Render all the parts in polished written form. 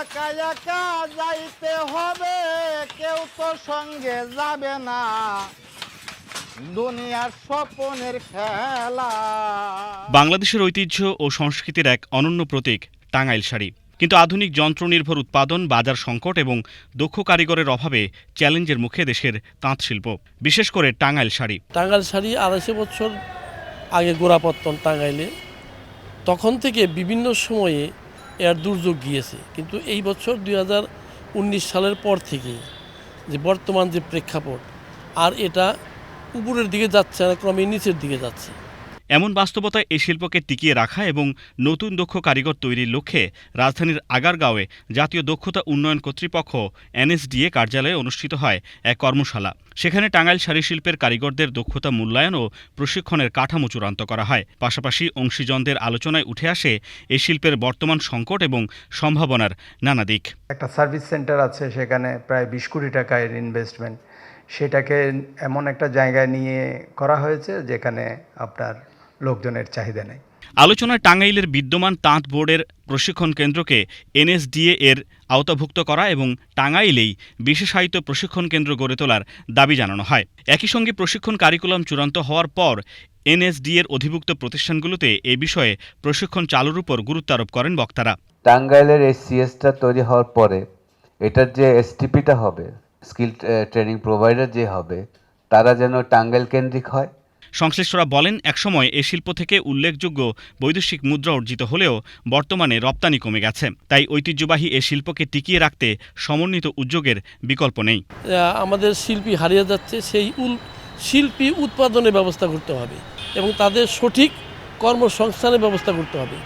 একা একা যাইতে হবে, কেউ তো সঙ্গে যাবে না, দুনিয়ার স্বপ্নের খেলা। বাংলাদেশের ঐতিহ্য ও সংস্কৃতির এক অনন্য প্রতীক টাঙ্গাইল শাড়ি। কিন্তু আধুনিক যন্ত্রনির্ভর উৎপাদন, বাজার সংকট এবং দক্ষ কারিগরের অভাবে চ্যালেঞ্জের মুখে দেশের তাঁত শিল্প, বিশেষ করে টাঙ্গাইল শাড়ি। টাঙ্গাইল শাড়ি ২৫০ বছর আগে গোড়াপত্তন টাঙ্গাইলে, তখন থেকে বিভিন্ন সময়ে এর দুর্যোগ গিয়েছে। কিন্তু এই বছর ২০১৯ সালের পর থেকে যে বর্তমান যে প্রেক্ষাপট, আর এটা উপরের দিকে যাচ্ছে না, ক্রমে নিচের দিকে যাচ্ছে। এমন বাস্তবতায় এই শিল্পকে টিকিয়ে রাখা এবং নতুন দক্ষ কারিগর তৈরির লক্ষ্যে রাজধানীর আগারগাঁওয়ে জাতীয় দক্ষতা উন্নয়ন কর্তৃপক্ষ NSDA কার্যালয়ে অনুষ্ঠিত হয় এক কর্মশালা। সেখানে টাঙ্গাইল শাড়ি শিল্পের কারিগরদের দক্ষতা মূল্যায়ন ও প্রশিক্ষণের কাঠামো চূড়ান্ত করা হয়। পাশাপাশি অংশীজনদের আলোচনায় উঠে আসে এই শিল্পের বর্তমান সংকট এবং সম্ভাবনার নানা দিক। একটা সার্ভিস সেন্টার আছে, সেখানে প্রায় ২০ কোটি টাকার ইনভেস্টমেন্ট, সেটাকে এমন একটা জায়গায় নিয়ে করা হয়েছে যেখানে আপনার লোকজনের চাহিদা নেই। আলোচনায় টাঙ্গাইলের বিদ্যমান তাঁত বোর্ডের প্রশিক্ষণ কেন্দ্রকে NSDA এর আওতাভুক্ত করা এবং টাঙ্গাইলেই বিশেষায়িত প্রশিক্ষণ কেন্দ্র গড়ে তোলার দাবি জানানো হয়। একই সঙ্গে প্রশিক্ষণ কারিকুলাম চূড়ান্ত হওয়ার পর NSDA এর অধিভুক্ত প্রতিষ্ঠানগুলোতে এ বিষয়ে প্রশিক্ষণ চালুর উপর গুরুত্ব আরোপ করেন বক্তারা। টাঙ্গাইলের SCSটা তৈরি হওয়ার পরে এটার যে STPটা হবে, স্কিল ট্রেনিং প্রোভাইডার যে হবে, তারা যেন টাঙ্গাইল কেন্দ্রিক হয়। সংশ্লিষ্টরা বলেন, একসময় এ শিল্প থেকে উল্লেখযোগ্য বৈদেশিক মুদ্রা অর্জিত হলেও বর্তমানে রপ্তানি কমে গেছে। তাই ঐতিহ্যবাহী এ শিল্পকে টিকিয়ে রাখতে সমন্বিত উদ্যোগের বিকল্প নেই। আমাদের শিল্পী হারিয়ে যাচ্ছে, সেই শিল্পী উৎপাদনের ব্যবস্থা করতে হবে এবং তাদের সঠিক কর্মসংস্থানের ব্যবস্থা করতে হবে।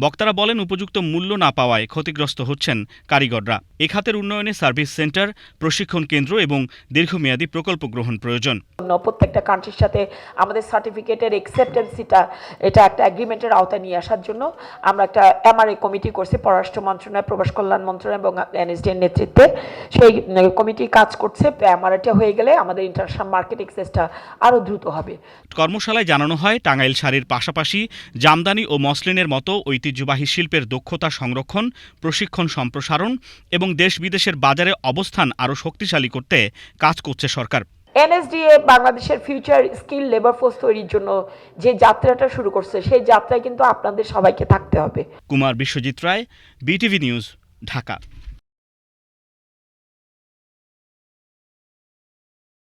বক্তারা বলেন, উপযুক্ত মূল্য না পাওয়ায় ক্ষতিগ্রস্ত হচ্ছেন কারিগররা। এ খাতের উন্নয়নে সার্ভিস সেন্টার, প্রশিক্ষণ কেন্দ্র এবং দীর্ঘমেয়াদী প্রকল্প গ্রহণ প্রয়োজন। প্রত্যেকটা কান্ট্রির সাথে আমাদের সার্টিফিকেটের অ্যাকসেপ্টেন্সিটা এটা একটা এগ্রিমেন্টের আওতায় নিয়ে আসার জন্য আমরা একটা MRA কমিটি করছি, পররাষ্ট্র মন্ত্রণালয়, প্রবাস কল্যাণ মন্ত্রণালয় এবং NSDA এর নেতৃত্বে। সেই কমিটি কাজ করছে। MRAটা হয়ে গেলে আমাদের ইন্টারন্যাশনাল মার্কেট অ্যাক্সেসটা আরও দ্রুত হবে। কর্মশালায় জানানো হয়, টাঙ্গাইল শাড়ির পাশাপাশি জামদানি ও মসলিনের মতো ঐতিহ্যবাহী শিল্পের দক্ষতা সংরক্ষণ, প্রশিক্ষণ সম্প্রসারণ এবং দেশ বিদেশের বাজারে অবস্থান আরও শক্তিশালী করতে কাজ করছে সরকার। NSDA বাংলাদেশের ফিউচার স্কিল লেবার ফোর্স তৈরির জন্য যে যাত্রাটা শুরু করছে, সেই যাত্রায় কিন্তু আপনাদের সবাইকে থাকতে হবে। কুমার বিশ্বজিৎ রায়, BTV নিউজ, ঢাকা।